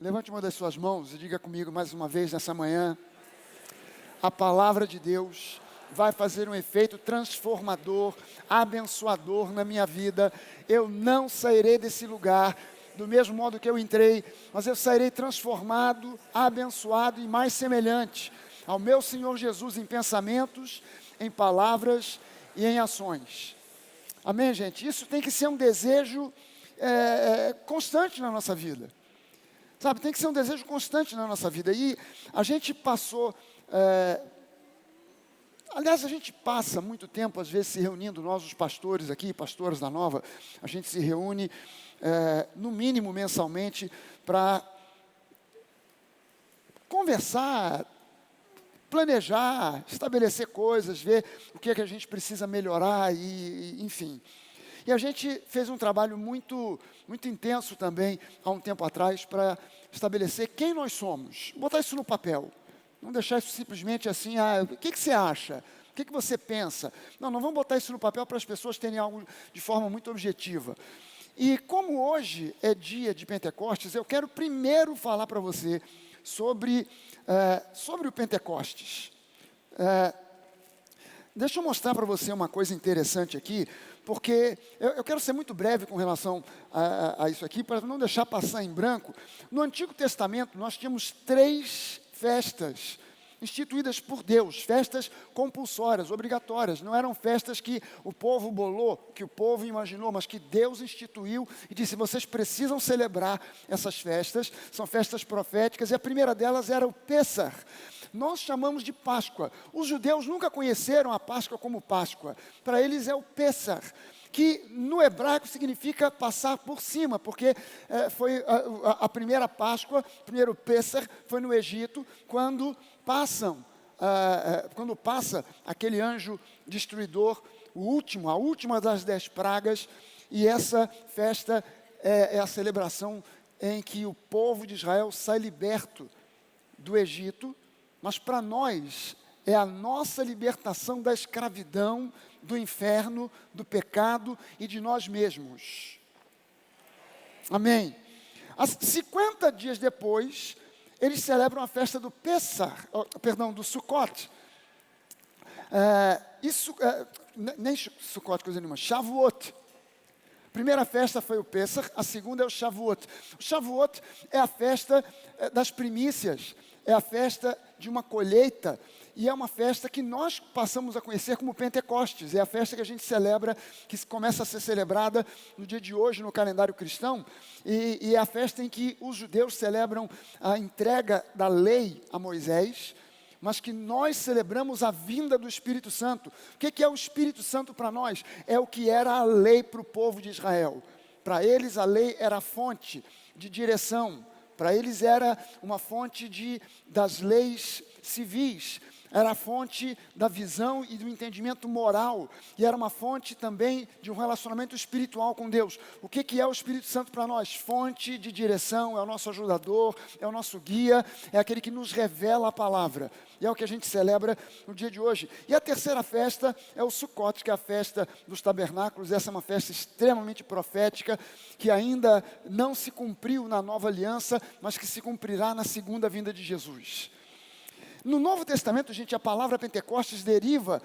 Levante uma das suas mãos e diga comigo mais uma vez nessa manhã: a palavra de Deus vai fazer um efeito transformador, abençoador na minha vida. Eu não sairei desse lugar do mesmo modo que eu entrei, mas eu sairei transformado, abençoado e mais semelhante ao meu Senhor Jesus em pensamentos, em palavras e em ações. Amém, gente? Isso tem que ser um desejo constante na nossa vida. Sabe, tem que ser um desejo constante na nossa vida. E a gente passou... aliás, a gente passa muito tempo, às vezes, se reunindo, nós, os pastores aqui, pastores da Nova, a gente se reúne, no mínimo, mensalmente, para conversar, planejar, estabelecer coisas, ver o que é que a gente precisa melhorar, enfim. E a gente fez um trabalho muito intenso também, há um tempo atrás, para estabelecer quem nós somos. Botar isso no papel. Não deixar isso simplesmente assim, o que você acha? O que você pensa? Não vamos botar isso no papel para as pessoas terem algo de forma muito objetiva. E como hoje é dia de Pentecostes, eu quero primeiro falar para você sobre o Pentecostes. Deixa eu mostrar para você uma coisa interessante aqui, porque eu quero ser muito breve com relação a isso aqui, para não deixar passar em branco. No Antigo Testamento, nós tínhamos 3 festas instituídas por Deus, festas compulsórias, obrigatórias. Não eram festas que o povo bolou, que o povo imaginou, mas que Deus instituiu e disse: vocês precisam celebrar essas festas. São festas proféticas, e a primeira delas era o Pêssar. Nós chamamos de Páscoa. Os judeus nunca conheceram a Páscoa como Páscoa. Para eles é o Pêssar, que no hebraico significa passar por cima, porque foi a primeira Páscoa, primeiro Pêssar, foi no Egito, quando passa aquele anjo destruidor, a última das 10 pragas, e essa festa é a celebração em que o povo de Israel sai liberto do Egito, mas para nós é a nossa libertação da escravidão, do inferno, do pecado e de nós mesmos. Amém. 50 dias depois, eles celebram a festa do do Sukkot. Nem Sukkot, coisa nenhuma, Shavuot. A primeira festa foi o Pêssar, a segunda é o Shavuot. O Shavuot é a festa das primícias, é a festa de uma colheita, e é uma festa que nós passamos a conhecer como Pentecostes. É a festa que a gente celebra, que começa a ser celebrada no dia de hoje no calendário cristão, e é a festa em que os judeus celebram a entrega da lei a Moisés, mas que nós celebramos a vinda do Espírito Santo. O que é o Espírito Santo para nós? É o que era a lei para o povo de Israel. Para eles a lei era a fonte de direção, para eles era uma fonte das leis civis, era a fonte da visão e do entendimento moral, e era uma fonte também de um relacionamento espiritual com Deus. O que é o Espírito Santo para nós? Fonte de direção, é o nosso ajudador, é o nosso guia, é aquele que nos revela a palavra. E é o que a gente celebra no dia de hoje. E a terceira festa é o Sukkot, que é a festa dos tabernáculos. Essa é uma festa extremamente profética, que ainda não se cumpriu na nova aliança, mas que se cumprirá na segunda vinda de Jesus. No Novo Testamento, gente, a palavra Pentecostes deriva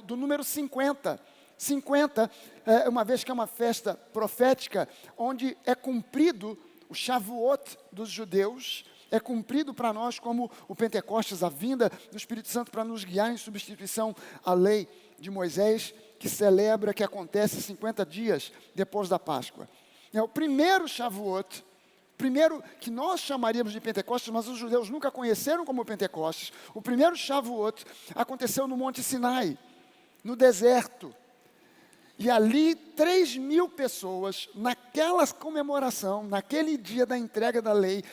do número 50. 50, uma vez que é uma festa profética, onde é cumprido o Shavuot dos judeus, é cumprido para nós como o Pentecostes, a vinda do Espírito Santo para nos guiar em substituição à lei de Moisés, que acontece 50 dias depois da Páscoa. É o primeiro Shavuot, primeiro que nós chamaríamos de Pentecostes, mas os judeus nunca conheceram como Pentecostes. O primeiro Shavuot aconteceu no Monte Sinai, no deserto. E ali 3.000 pessoas, naquela comemoração, naquele dia da entrega da lei,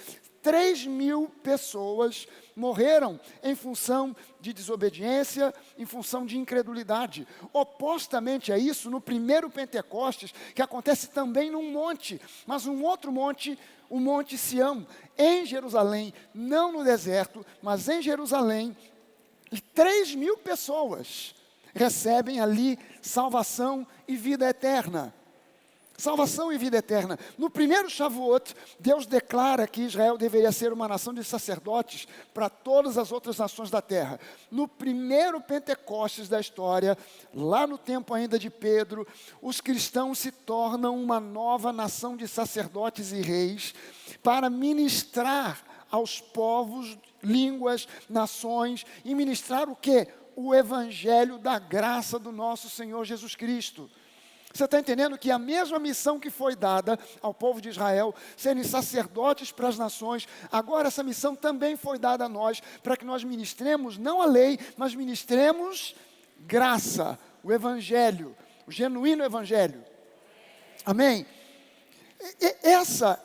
3.000 pessoas morreram em função de desobediência, em função de incredulidade. Opostamente a isso, no primeiro Pentecostes, que acontece também num monte, mas um outro monte, o Monte Sião, em Jerusalém, não no deserto, mas em Jerusalém, e 3.000 pessoas recebem ali salvação e vida eterna. Salvação e vida eterna. No primeiro Shavuot, Deus declara que Israel deveria ser uma nação de sacerdotes para todas as outras nações da terra. No primeiro Pentecostes da história, lá no tempo ainda de Pedro, os cristãos se tornam uma nova nação de sacerdotes e reis para ministrar aos povos, línguas, nações, e ministrar o quê? O evangelho da graça do nosso Senhor Jesus Cristo. Você está entendendo que a mesma missão que foi dada ao povo de Israel, serem sacerdotes para as nações, agora essa missão também foi dada a nós, para que nós ministremos, não a lei, mas ministremos graça, o evangelho, o genuíno evangelho. Amém?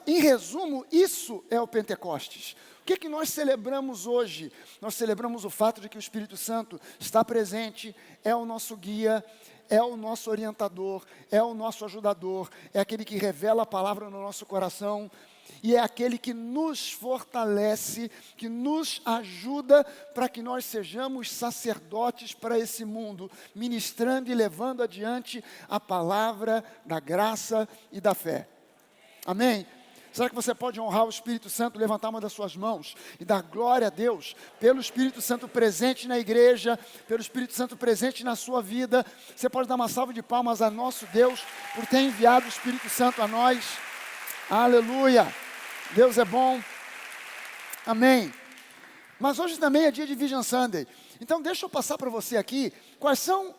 Em resumo, isso é o Pentecostes. O que nós celebramos hoje? Nós celebramos o fato de que o Espírito Santo está presente, é o nosso guia, é o nosso orientador, é o nosso ajudador, é aquele que revela a palavra no nosso coração, e é aquele que nos fortalece, que nos ajuda para que nós sejamos sacerdotes para esse mundo, ministrando e levando adiante a palavra da graça e da fé. Amém? Será que você pode honrar o Espírito Santo, levantar uma das suas mãos e dar glória a Deus pelo Espírito Santo presente na igreja, pelo Espírito Santo presente na sua vida? Você pode dar uma salva de palmas a nosso Deus por ter enviado o Espírito Santo a nós. Aleluia! Deus é bom. Amém. Mas hoje também é dia de Vision Sunday. Então deixa eu passar para você aqui quais são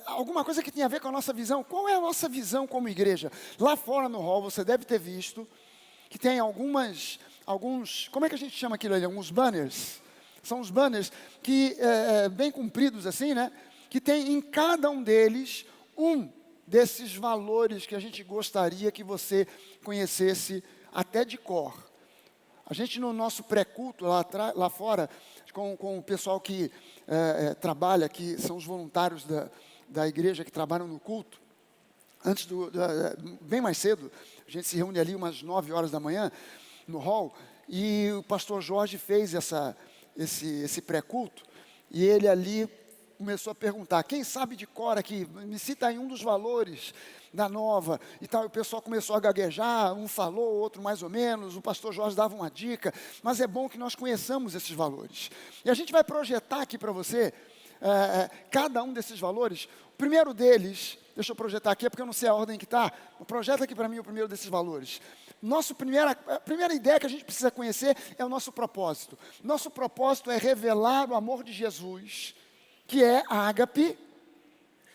alguma coisa que tem a ver com a nossa visão. Qual é a nossa visão como igreja? Lá fora no hall você deve ter visto que tem alguns, como é que a gente chama aquilo ali? Alguns banners. São os banners que, bem compridos assim, né? Que tem em cada um deles um desses valores que a gente gostaria que você conhecesse até de cor. A gente no nosso pré-culto lá fora, com o pessoal que trabalha, que são os voluntários da igreja que trabalham no culto, bem mais cedo, a gente se reúne ali umas 9 horas da manhã, no hall, e o pastor Jorge fez esse pré-culto, e ele ali começou a perguntar, quem sabe de cor aqui, me cita aí um dos valores da nova, e tal, e o pessoal começou a gaguejar, um falou, outro mais ou menos, o pastor Jorge dava uma dica, mas é bom que nós conheçamos esses valores, e a gente vai projetar aqui para você, cada um desses valores. O primeiro deles, deixa eu projetar aqui, é porque eu não sei a ordem que está, projeta aqui para mim o primeiro desses valores. A primeira ideia que a gente precisa conhecer é o nosso propósito. Nosso propósito é revelar o amor de Jesus, que é ágape,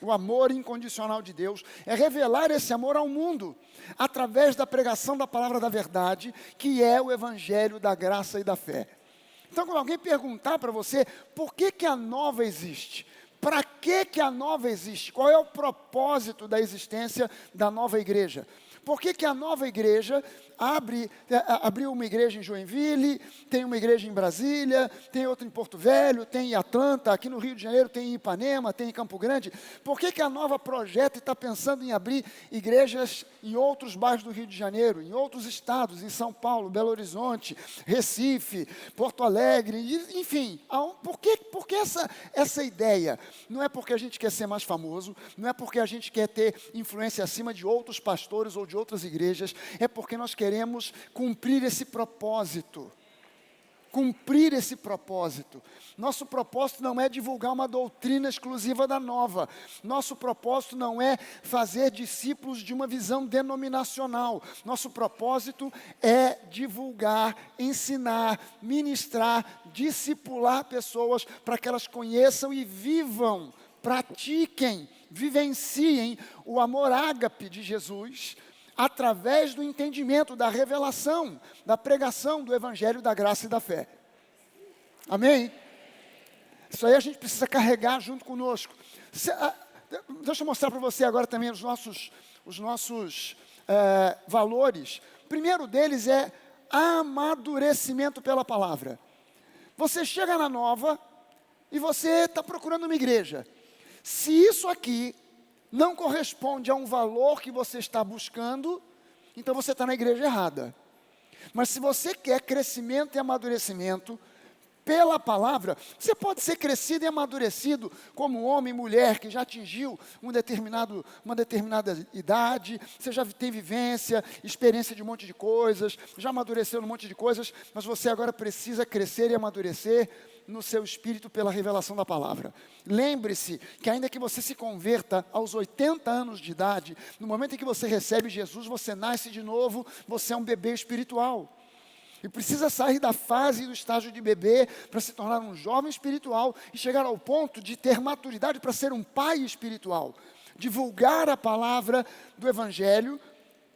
o amor incondicional de Deus, é revelar esse amor ao mundo, através da pregação da palavra da verdade, que é o evangelho da graça e da fé. Então, quando alguém perguntar para você, por que a nova existe? Para que a nova existe? Qual é o propósito da existência da nova igreja? Por que a nova igreja abriu uma igreja em Joinville, tem uma igreja em Brasília, tem outra em Porto Velho, tem em Atlanta, aqui no Rio de Janeiro tem em Ipanema, tem em Campo Grande? Por que a nova projeta e está pensando em abrir igrejas em outros bairros do Rio de Janeiro, em outros estados, em São Paulo, Belo Horizonte, Recife, Porto Alegre, enfim, por que essa ideia? Não é porque a gente quer ser mais famoso, não é porque a gente quer ter influência acima de outros pastores ou de outras igrejas, é porque nós queremos cumprir esse propósito. Cumprir esse propósito. Nosso propósito não é divulgar uma doutrina exclusiva da nova. Nosso propósito não é fazer discípulos de uma visão denominacional. Nosso propósito é divulgar, ensinar, ministrar, discipular pessoas para que elas conheçam e vivam, pratiquem, vivenciem o amor ágape de Jesus, através do entendimento, da revelação, da pregação do evangelho da graça e da fé. Amém? Isso aí a gente precisa carregar junto conosco. Deixa eu mostrar para você agora também os nossos valores. O primeiro deles é amadurecimento pela palavra. Você chega na nova e você está procurando uma igreja. Se isso aqui não corresponde a um valor que você está buscando, então você está na igreja errada. Mas se você quer crescimento e amadurecimento, pela palavra, você pode ser crescido e amadurecido como homem e mulher que já atingiu uma determinada idade, você já tem vivência, experiência de um monte de coisas, já amadureceu num monte de coisas, mas você agora precisa crescer e amadurecer no seu espírito pela revelação da palavra. Lembre-se que ainda que você se converta aos 80 anos de idade, no momento em que você recebe Jesus, você nasce de novo, você é um bebê espiritual. E precisa sair da fase e do estágio de bebê para se tornar um jovem espiritual e chegar ao ponto de ter maturidade para ser um pai espiritual. Divulgar a palavra do Evangelho,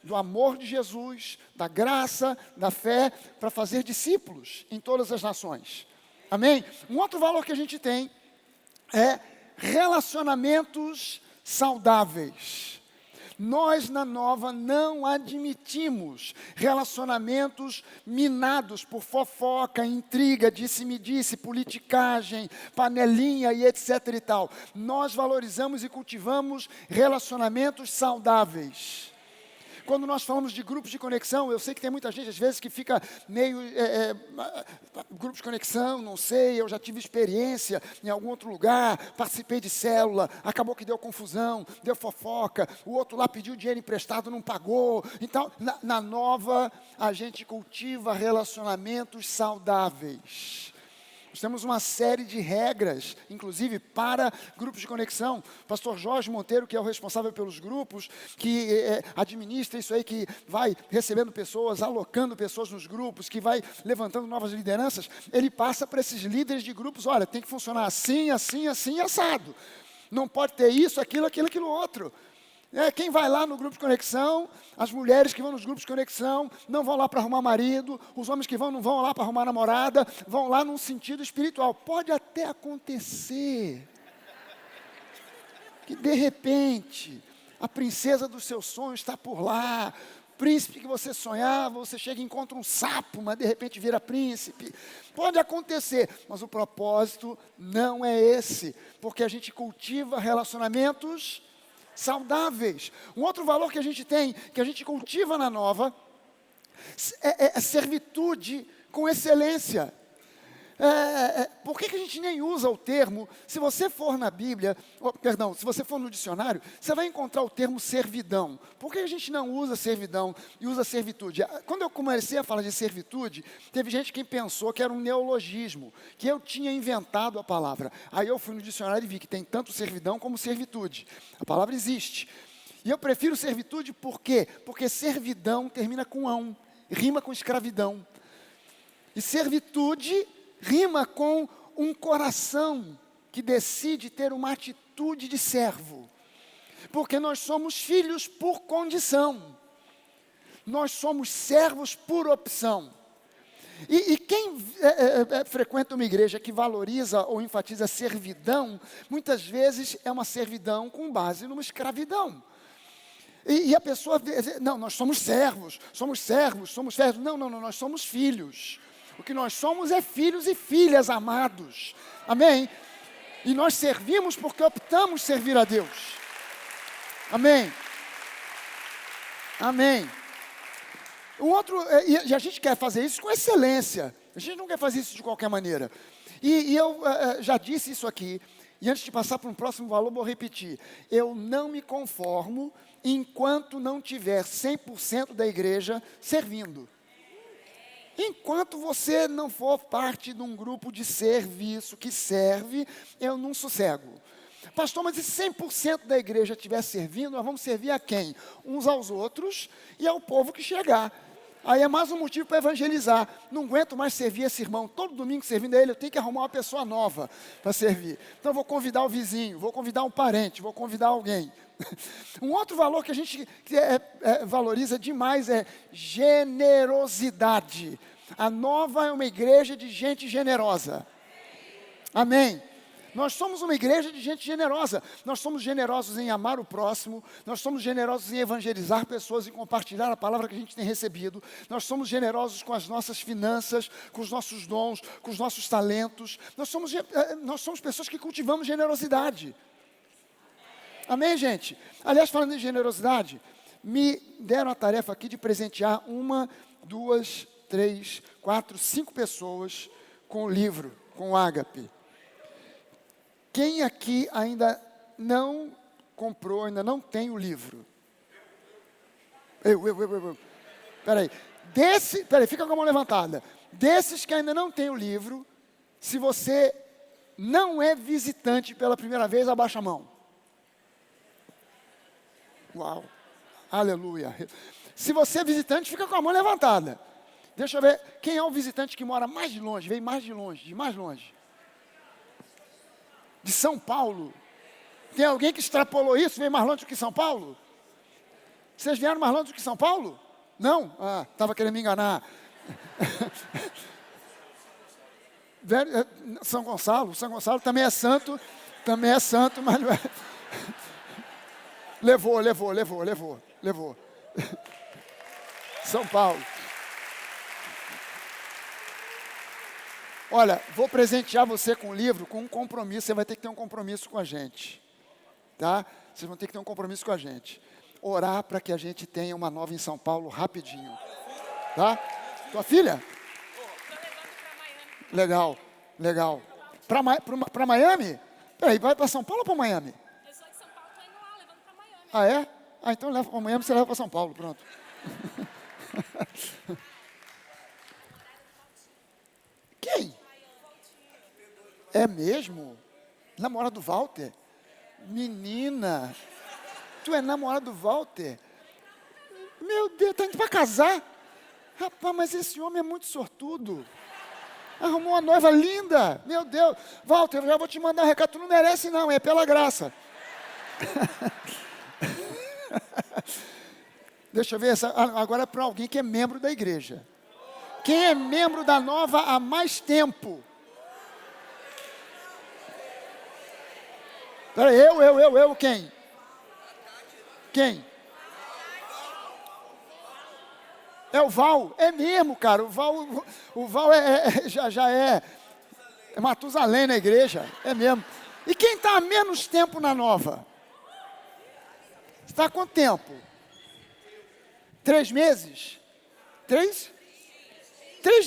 do amor de Jesus, da graça, da fé, para fazer discípulos em todas as nações. Amém? Um outro valor que a gente tem é relacionamentos saudáveis. Nós, na Nova, não admitimos relacionamentos minados por fofoca, intriga, disse-me-disse, politicagem, panelinha e etc. e tal. Nós valorizamos e cultivamos relacionamentos saudáveis. Quando nós falamos de grupos de conexão, eu sei que tem muita gente, às vezes, que fica meio... grupos de conexão, não sei, eu já tive experiência em algum outro lugar, participei de célula, acabou que deu confusão, deu fofoca, o outro lá pediu dinheiro emprestado, não pagou. Então, na Nova, a gente cultiva relacionamentos saudáveis. Nós temos uma série de regras, inclusive para grupos de conexão. O pastor Jorge Monteiro, que é o responsável pelos grupos, que administra isso aí, que vai recebendo pessoas, alocando pessoas nos grupos, que vai levantando novas lideranças, ele passa para esses líderes de grupos, olha, tem que funcionar assim, assim, assim, assado. Não pode ter isso, aquilo, outro. Quem vai lá no grupo de conexão, as mulheres que vão nos grupos de conexão, não vão lá para arrumar marido, os homens que vão não vão lá para arrumar namorada, vão lá num sentido espiritual. Pode até acontecer que de repente a princesa dos seus sonhos está por lá, o príncipe que você sonhava, você chega e encontra um sapo, mas de repente vira príncipe. Pode acontecer, mas o propósito não é esse, porque a gente cultiva relacionamentos saudáveis. Um outro valor que a gente tem, que a gente cultiva na Nova, é servitude com excelência. Por que a gente nem usa o termo? Se você for na Bíblia, se você for no dicionário, você vai encontrar o termo servidão. Por que a gente não usa servidão e usa servitude? Quando eu comecei a falar de servitude, teve gente que pensou que era um neologismo, que eu tinha inventado a palavra. Aí eu fui no dicionário e vi que tem tanto servidão como servitude. A palavra existe. E eu prefiro servitude por quê? Porque servidão termina com ão, rima com escravidão. E servitude rima com um coração que decide ter uma atitude de servo. Porque nós somos filhos por condição. Nós somos servos por opção. E quem frequenta uma igreja que valoriza ou enfatiza a servidão, muitas vezes é uma servidão com base numa escravidão. E a pessoa diz, não, nós somos servos. Não, nós somos filhos. O que nós somos é filhos e filhas amados. Amém? E nós servimos porque optamos servir a Deus. Amém? Amém. O outro, e a gente quer fazer isso com excelência. A gente não quer fazer isso de qualquer maneira. E eu já disse isso aqui. E antes de passar para um próximo valor, vou repetir. Eu não me conformo enquanto não tiver 100% da igreja servindo. Enquanto você não for parte de um grupo de serviço que serve, eu não sossego. Pastor, mas se 100% da igreja estiver servindo, nós vamos servir a quem? Uns aos outros e ao povo que chegar. Aí é mais um motivo para evangelizar. Não aguento mais servir esse irmão. Todo domingo servindo a ele, eu tenho que arrumar uma pessoa nova para servir. Então eu vou convidar o vizinho, vou convidar um parente, vou convidar alguém. Um outro valor que a gente valoriza demais é generosidade. A Nova é uma igreja de gente generosa. Amém. Nós somos uma igreja de gente generosa. Nós somos generosos em amar o próximo. Nós somos generosos em evangelizar pessoas e compartilhar a palavra que a gente tem recebido. Nós somos generosos com as nossas finanças, com os nossos dons, com os nossos talentos. Nós somos pessoas que cultivamos generosidade. Amém, gente? Aliás, falando em generosidade, me deram a tarefa aqui de presentear 1, 2, 3, 4, 5 pessoas com o livro, com o ágape. Quem aqui ainda não comprou, ainda não tem o livro? Eu. Peraí, fica com a mão levantada. Desses que ainda não tem o livro, se você não é visitante pela primeira vez, abaixa a mão. Uau, aleluia. Se você é visitante, fica com a mão levantada. Deixa eu ver, quem é o visitante que mora mais de longe, vem mais de longe, de mais longe? De São Paulo. Tem alguém que extrapolou isso, veio mais longe do que São Paulo? Vocês vieram mais longe do que São Paulo? Não? Ah, estava querendo me enganar. São Gonçalo também é santo, mas não é. Levou. São Paulo. Olha, vou presentear você com um livro, com um compromisso. Você vai ter que ter um compromisso com a gente, tá? Vocês vão ter que ter um compromisso com a gente. Orar para que a gente tenha uma nova em São Paulo rapidinho, tá? Tua filha? Legal. Para Miami? Peraí, vai para São Paulo ou para Miami? Eu sou de São Paulo, tô indo lá, levando para Miami. Ah, é? Ah, então leva para Miami, você leva para São Paulo, pronto. Quem? É mesmo? Namorado do Walter? Menina, tu é namorado do Walter? Meu Deus, tá indo para casar? Rapaz, mas esse homem é muito sortudo. Arrumou uma noiva linda. Meu Deus. Walter, eu já vou te mandar um recado. Tu não merece não, é pela graça. Deixa eu ver, agora é para alguém que é membro da igreja. Quem é membro da Nova há mais tempo? Peraí, eu, quem? Quem? É o Val, é mesmo, cara. O Val já é Matusalém na igreja, é mesmo. E quem está há menos tempo na Nova? Está há quanto tempo? 3 meses? 3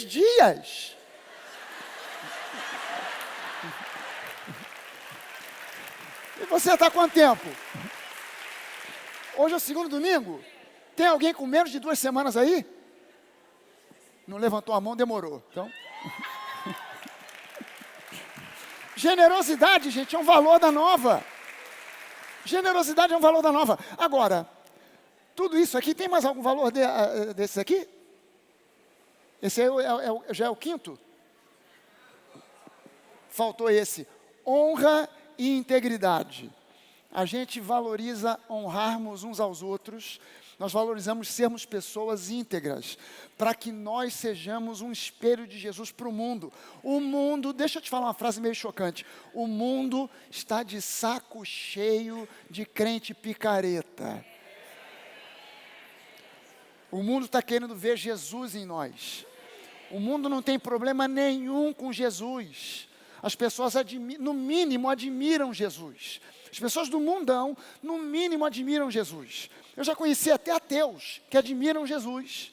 dias? E você está há quanto tempo? Hoje é o segundo domingo? Tem alguém com menos de 2 semanas aí? Não levantou a mão, demorou. Então, generosidade, gente, é um valor da Nova. Generosidade é um valor da Nova. Agora, tudo isso aqui, tem mais algum valor desses aqui? Esse aí já é o quinto? Faltou esse. Honra e integridade. A gente valoriza honrarmos uns aos outros. Nós valorizamos sermos pessoas íntegras, para que nós sejamos um espelho de Jesus para o mundo. O mundo, deixa eu te falar uma frase meio chocante, o mundo está de saco cheio de crente picareta. O mundo está querendo ver Jesus em nós. O mundo não tem problema nenhum com Jesus. As pessoas, no mínimo, admiram Jesus. As pessoas do mundão, no mínimo, admiram Jesus. Eu já conheci até ateus que admiram Jesus.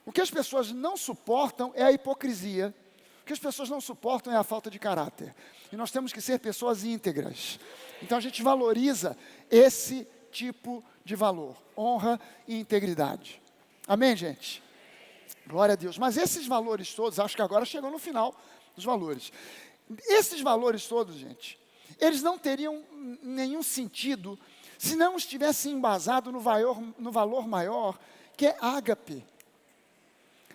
O que as pessoas não suportam é a hipocrisia. O que as pessoas não suportam é a falta de caráter. E nós temos que ser pessoas íntegras. Então a gente valoriza esse tipo de valor. Honra e integridade. Amém, gente? Glória a Deus. Mas esses valores todos, acho que agora chegou no final dos valores. Esses valores todos, gente, eles não teriam nenhum sentido se não estivessem embasados no valor maior, que é ágape.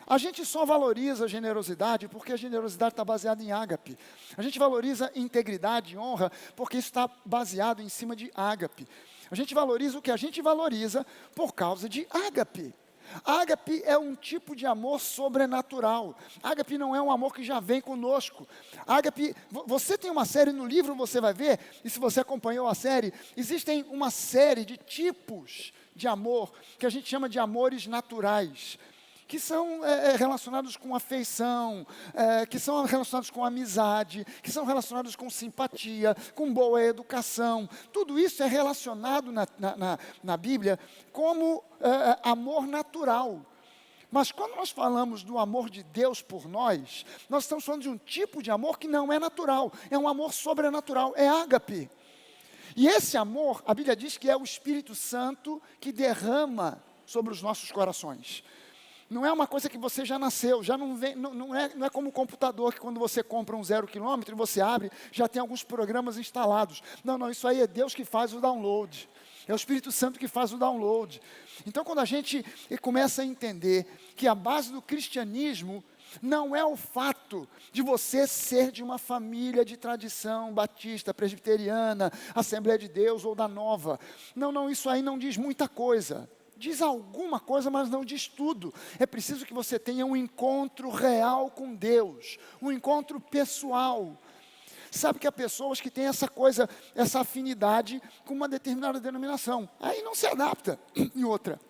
A gente só valoriza a generosidade porque a generosidade está baseada em ágape. A gente valoriza integridade e honra porque isso está baseado em cima de ágape. A gente valoriza o que a gente valoriza por causa de ágape. Ágape é um tipo de amor sobrenatural. Ágape não é um amor que já vem conosco. Ágape, você tem uma série no livro, você vai ver, e se você acompanhou a série, existem uma série de tipos de amor, que a gente chama de amores naturais, que são relacionados com afeição, que são relacionados com amizade, que são relacionados com simpatia, com boa educação. Tudo isso é relacionado na Bíblia como amor natural. Mas quando nós falamos do amor de Deus por nós estamos falando de um tipo de amor que não é natural, é um amor sobrenatural, é ágape. E esse amor, a Bíblia diz que é o Espírito Santo que derrama sobre os nossos corações. Não é uma coisa que você já nasceu, já não vem, não é como o computador que quando você compra um 0 quilômetro e você abre, já tem alguns programas instalados. Não, isso aí é Deus que faz o download. É o Espírito Santo que faz o download. Então, quando a gente começa a entender que a base do cristianismo não é o fato de você ser de uma família de tradição batista, presbiteriana, Assembleia de Deus ou da Nova. Não, isso aí não diz muita coisa. Diz alguma coisa, mas não diz tudo. É preciso que você tenha um encontro real com Deus, um encontro pessoal. Sabe que há pessoas que têm essa coisa, essa afinidade com uma determinada denominação. Aí não se adapta em outra.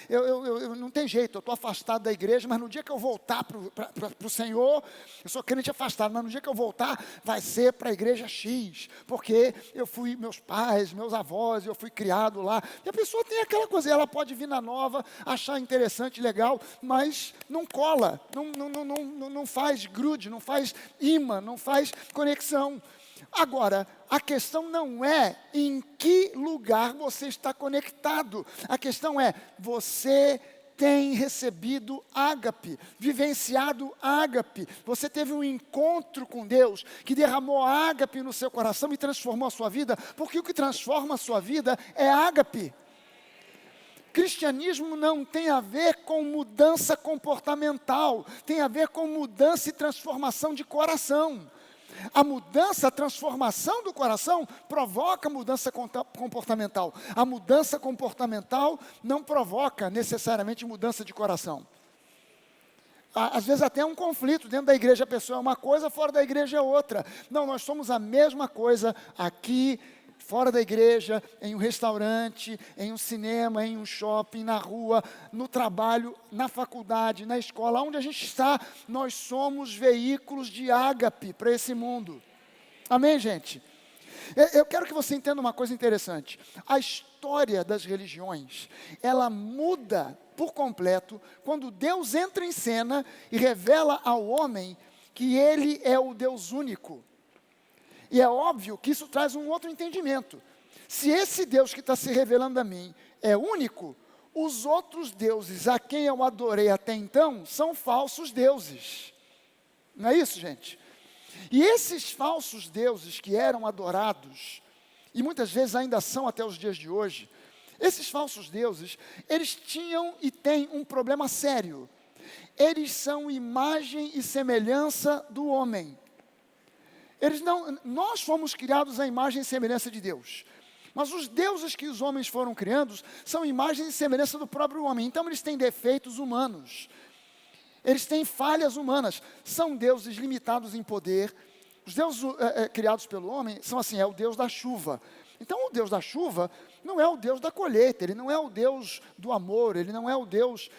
Eu não tem jeito, eu estou afastado da igreja, mas no dia que eu voltar para o Senhor, eu sou crente afastado, mas no dia que eu voltar, vai ser para a igreja X, porque eu fui, meus pais, meus avós, eu fui criado lá. E a pessoa tem aquela coisa, ela pode vir na nova, achar interessante, legal, mas não cola, não faz grude, não faz imã, não faz conexão. Agora, a questão não é em que lugar você está conectado. A questão é, você tem recebido ágape, vivenciado ágape. Você teve um encontro com Deus que derramou ágape no seu coração e transformou a sua vida, porque o que transforma a sua vida é ágape. Cristianismo não tem a ver com mudança comportamental, tem a ver com mudança e transformação de coração. A mudança, a transformação do coração provoca mudança comportamental. A mudança comportamental não provoca necessariamente mudança de coração. Às vezes até um conflito, dentro da igreja a pessoa é uma coisa, fora da igreja é outra. Não, nós somos a mesma coisa aqui, fora da igreja, em um restaurante, em um cinema, em um shopping, na rua, no trabalho, na faculdade, na escola, onde a gente está, nós somos veículos de ágape para esse mundo. Amém, gente? Eu quero que você entenda uma coisa interessante. A história das religiões, ela muda por completo quando Deus entra em cena e revela ao homem que ele é o Deus único. E é óbvio que isso traz um outro entendimento. Se esse Deus que está se revelando a mim é único, os outros deuses a quem eu adorei até então são falsos deuses. Não é isso, gente? E esses falsos deuses que eram adorados, e muitas vezes ainda são até os dias de hoje, esses falsos deuses, eles tinham e têm um problema sério. Eles são imagem e semelhança do homem. Nós fomos criados à imagem e semelhança de Deus. Mas os deuses que os homens foram criando são imagem e semelhança do próprio homem. Então eles têm defeitos humanos. Eles têm falhas humanas. São deuses limitados em poder. Os deuses criados pelo homem são assim, é o Deus da chuva. Então o Deus da chuva não é o Deus da colheita, ele não é o Deus do amor, ele não é o Deus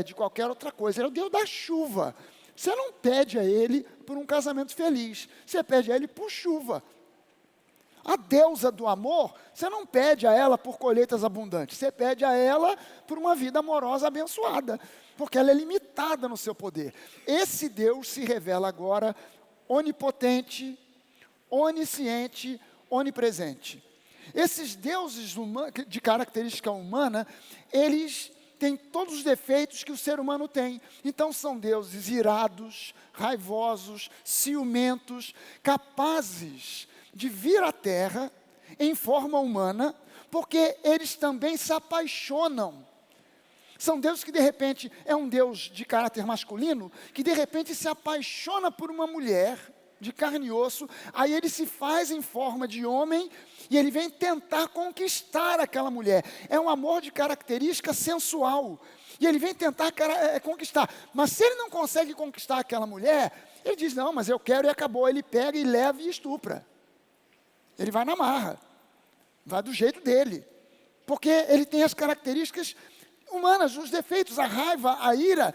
de qualquer outra coisa, ele é o Deus da chuva. Você não pede a Ele por um casamento feliz, você pede a Ele por chuva. A deusa do amor, você não pede a ela por colheitas abundantes, você pede a ela por uma vida amorosa abençoada, porque ela é limitada no seu poder. Esse Deus se revela agora onipotente, onisciente, onipresente. Esses deuses de característica humana, eles têm todos os defeitos que o ser humano tem. Então são deuses irados, raivosos, ciumentos, capazes de vir à terra em forma humana, porque eles também se apaixonam. São deuses que de repente, é um Deus de caráter masculino, que de repente se apaixona por uma mulher de carne e osso, aí ele se faz em forma de homem, e ele vem tentar conquistar aquela mulher. É um amor de característica sensual. E ele vem tentar conquistar. Mas se ele não consegue conquistar aquela mulher, ele diz, não, mas eu quero e acabou. Ele pega e leva e estupra. Ele vai na marra. Vai do jeito dele. Porque ele tem as características humanas, os defeitos, a raiva, a ira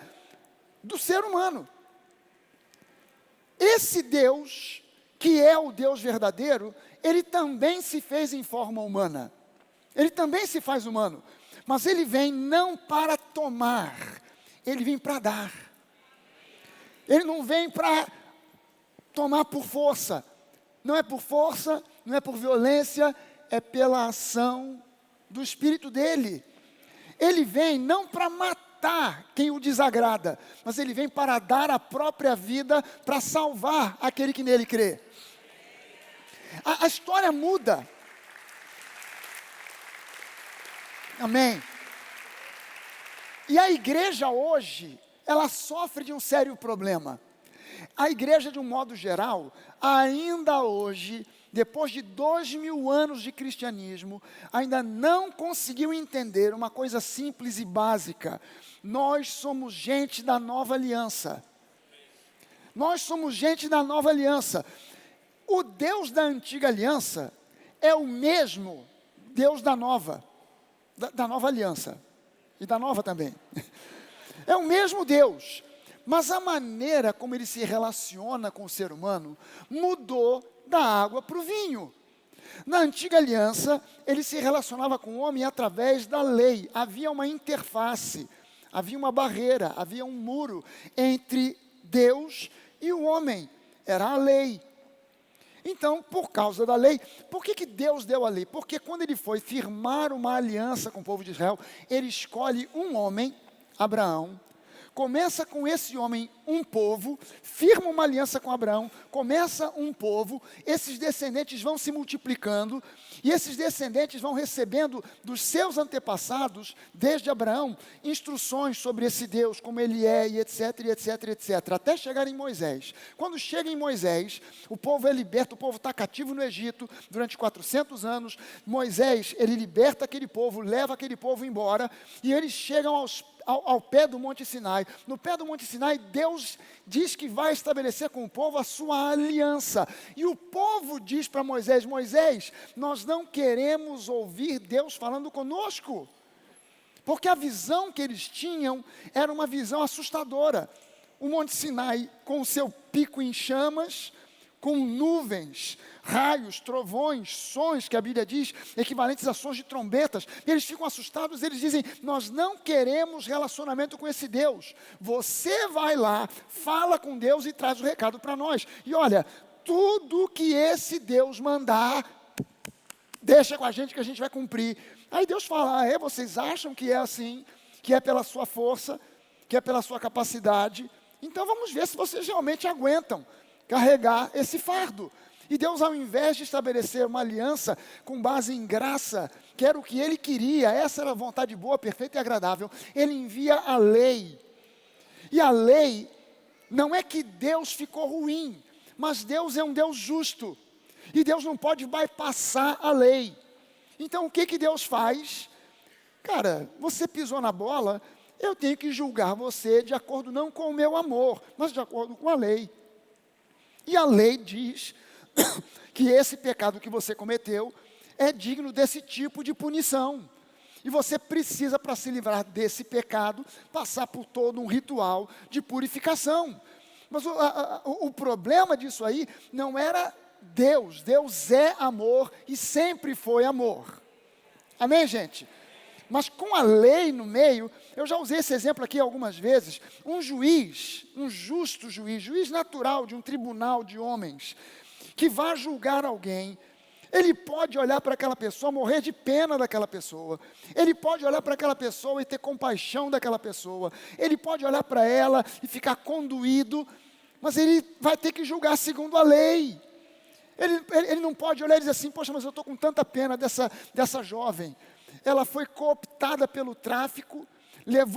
do ser humano. Esse Deus, que é o Deus verdadeiro, ele também se fez em forma humana. Ele também se faz humano. Mas ele vem não para tomar, ele vem para dar. Ele não vem para tomar por força. Não é por força, não é por violência, é pela ação do Espírito dele. Ele vem não para matar quem o desagrada, mas ele vem para dar a própria vida para salvar aquele que nele crê. A história muda. Amém. E a igreja hoje, ela sofre de um sério problema. A igreja, de um modo geral, ainda hoje, depois de 2000 anos de cristianismo, ainda não conseguiu entender uma coisa simples e básica. Nós somos gente da nova aliança. Nós somos gente da nova aliança. O Deus da antiga aliança é o mesmo Deus da nova aliança. E da nova também. É o mesmo Deus. Mas a maneira como ele se relaciona com o ser humano mudou da água para o vinho. Na antiga aliança, ele se relacionava com o homem através da lei. Havia uma interface, havia uma barreira, havia um muro entre Deus e o homem. Era a lei. Então, por causa da lei, por que Deus deu a lei? Porque quando ele foi firmar uma aliança com o povo de Israel, ele escolhe um homem, Abraão, começa com esse homem um povo, firma uma aliança com Abraão, começa um povo, esses descendentes vão se multiplicando, e esses descendentes vão recebendo dos seus antepassados, desde Abraão, instruções sobre esse Deus, como ele é, e etc, e etc, etc, até chegar em Moisés. Quando chega em Moisés, o povo é liberto, o povo está cativo no Egito, durante 400 anos, Moisés, ele liberta aquele povo, leva aquele povo embora, e eles chegam ao pé do Monte Sinai. No pé do Monte Sinai, Deus diz que vai estabelecer com o povo a sua aliança. E o povo diz para Moisés: Moisés, nós não queremos ouvir Deus falando conosco. Porque a visão que eles tinham era uma visão assustadora. O Monte Sinai com o seu pico em chamas, com nuvens, raios, trovões, sons, que a Bíblia diz, equivalentes a sons de trombetas. Eles ficam assustados, eles dizem: nós não queremos relacionamento com esse Deus. Você vai lá, fala com Deus e traz o recado para nós. E olha, tudo que esse Deus mandar, deixa com a gente que a gente vai cumprir. Aí Deus fala: vocês acham que é assim, que é pela sua força, que é pela sua capacidade? Então vamos ver se vocês realmente aguentam carregar esse fardo. E Deus, ao invés de estabelecer uma aliança com base em graça, que era o que ele queria, essa era a vontade boa, perfeita e agradável, ele envia a lei. E a lei, não é que Deus ficou ruim, mas Deus é um Deus justo. E Deus não pode bypassar a lei. Então o que Deus faz? Cara, você pisou na bola, eu tenho que julgar você de acordo não com o meu amor, mas de acordo com a lei. E a lei diz que esse pecado que você cometeu é digno desse tipo de punição. E você precisa, para se livrar desse pecado, passar por todo um ritual de purificação. Mas o problema disso aí não era Deus. Deus é amor e sempre foi amor. Amém, gente? Mas com a lei no meio, eu já usei esse exemplo aqui algumas vezes, um juiz, um justo juiz natural de um tribunal de homens, que vai julgar alguém, ele pode olhar para aquela pessoa, morrer de pena daquela pessoa, ele pode olhar para aquela pessoa e ter compaixão daquela pessoa, ele pode olhar para ela e ficar conduído, mas ele vai ter que julgar segundo a lei. Ele não pode olhar e dizer assim: poxa, mas eu estou com tanta pena dessa jovem. Ela foi cooptada pelo tráfico,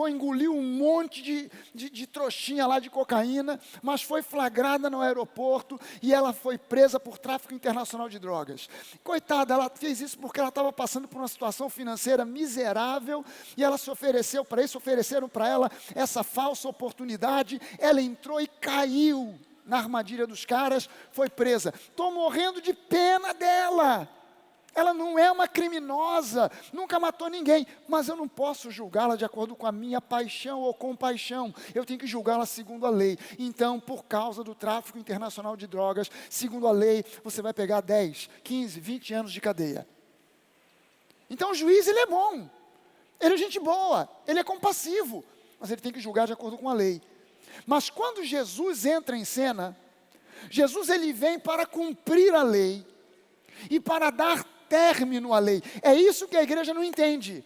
engoliu um monte de trouxinha lá de cocaína, mas foi flagrada no aeroporto e ela foi presa por tráfico internacional de drogas. Coitada, ela fez isso porque ela estava passando por uma situação financeira miserável e ela se ofereceu para isso, ofereceram para ela essa falsa oportunidade, ela entrou e caiu na armadilha dos caras, foi presa. Estou morrendo de pena dela. Ela não é uma criminosa, nunca matou ninguém, mas eu não posso julgá-la de acordo com a minha paixão ou compaixão. Eu tenho que julgá-la segundo a lei. Então, por causa do tráfico internacional de drogas, segundo a lei, você vai pegar 10, 15, 20 anos de cadeia. Então, o juiz, ele é bom. Ele é gente boa, ele é compassivo, mas ele tem que julgar de acordo com a lei. Mas quando Jesus entra em cena, Jesus ele vem para cumprir a lei e para dar término à lei. É isso que a igreja não entende.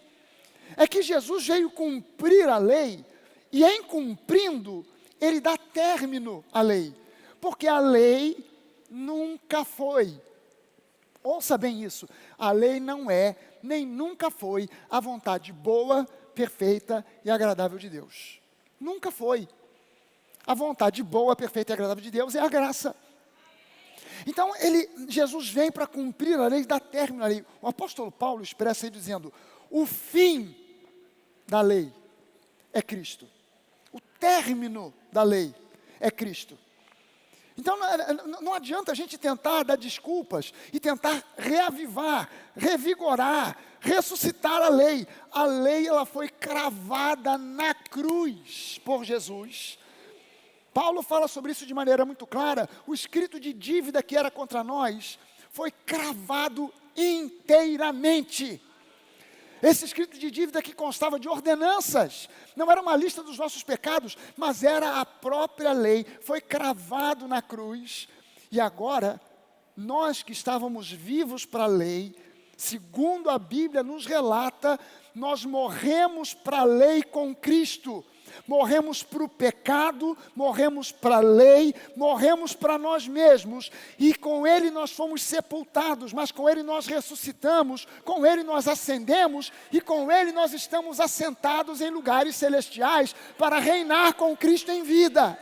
É que Jesus veio cumprir a lei e em cumprindo, ele dá término à lei. Porque a lei nunca foi. Ouça bem isso. A lei não é, nem nunca foi, a vontade boa, perfeita e agradável de Deus. Nunca foi. A vontade boa, perfeita e agradável de Deus é a graça. Então, Jesus vem para cumprir a lei e dar término à lei. O apóstolo Paulo expressa aí dizendo, o fim da lei é Cristo. O término da lei é Cristo. Então, não adianta a gente tentar dar desculpas e tentar reavivar, revigorar, ressuscitar a lei. A lei, ela foi cravada na cruz por Jesus. Paulo fala sobre isso de maneira muito clara. O escrito de dívida que era contra nós foi cravado inteiramente. Esse escrito de dívida que constava de ordenanças, não era uma lista dos nossos pecados, mas era a própria lei, foi cravado na cruz. E agora, nós que estávamos vivos para a lei, segundo a Bíblia nos relata, nós morremos para a lei com Cristo. Morremos para o pecado, morremos para a lei, morremos para nós mesmos, e com Ele nós fomos sepultados, mas com Ele nós ressuscitamos, com Ele nós ascendemos, e com Ele nós estamos assentados em lugares celestiais, para reinar com Cristo em vida.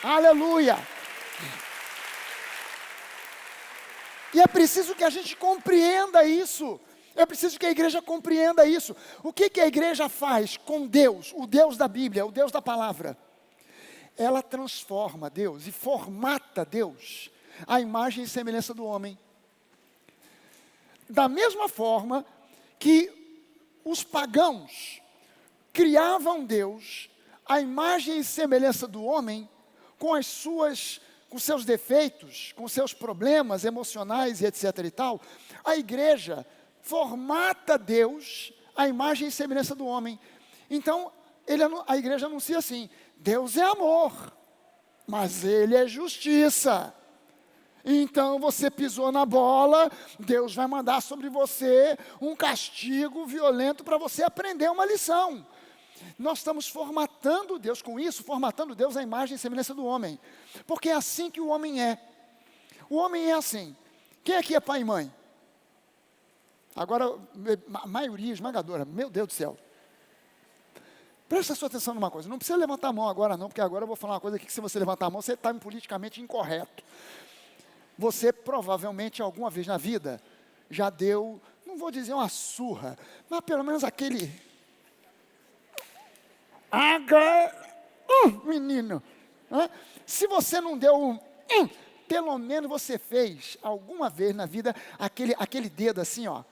Aleluia! E é preciso que a gente compreenda isso. É preciso que a igreja compreenda isso. O que a igreja faz com Deus, o Deus da Bíblia, o Deus da palavra? Ela transforma Deus e formata Deus à imagem e semelhança do homem. Da mesma forma que os pagãos criavam Deus à imagem e semelhança do homem, com seus defeitos, com seus problemas emocionais e etc. e tal, a igreja formata Deus à imagem e semelhança do homem. Então, a igreja anuncia assim, Deus é amor, mas Ele é justiça. Então, você pisou na bola, Deus vai mandar sobre você um castigo violento para você aprender uma lição. Nós estamos formatando Deus com isso, formatando Deus à imagem e semelhança do homem. Porque é assim que o homem é. O homem é assim. Quem aqui é pai e mãe? Agora, a maioria esmagadora, meu Deus do céu. Presta sua atenção numa coisa, não precisa levantar a mão agora não, porque agora eu vou falar uma coisa aqui que se você levantar a mão, você está politicamente incorreto. Você provavelmente alguma vez na vida já deu, não vou dizer uma surra, mas pelo menos aquele... menino. Se você não deu pelo menos você fez alguma vez na vida aquele dedo assim, ó,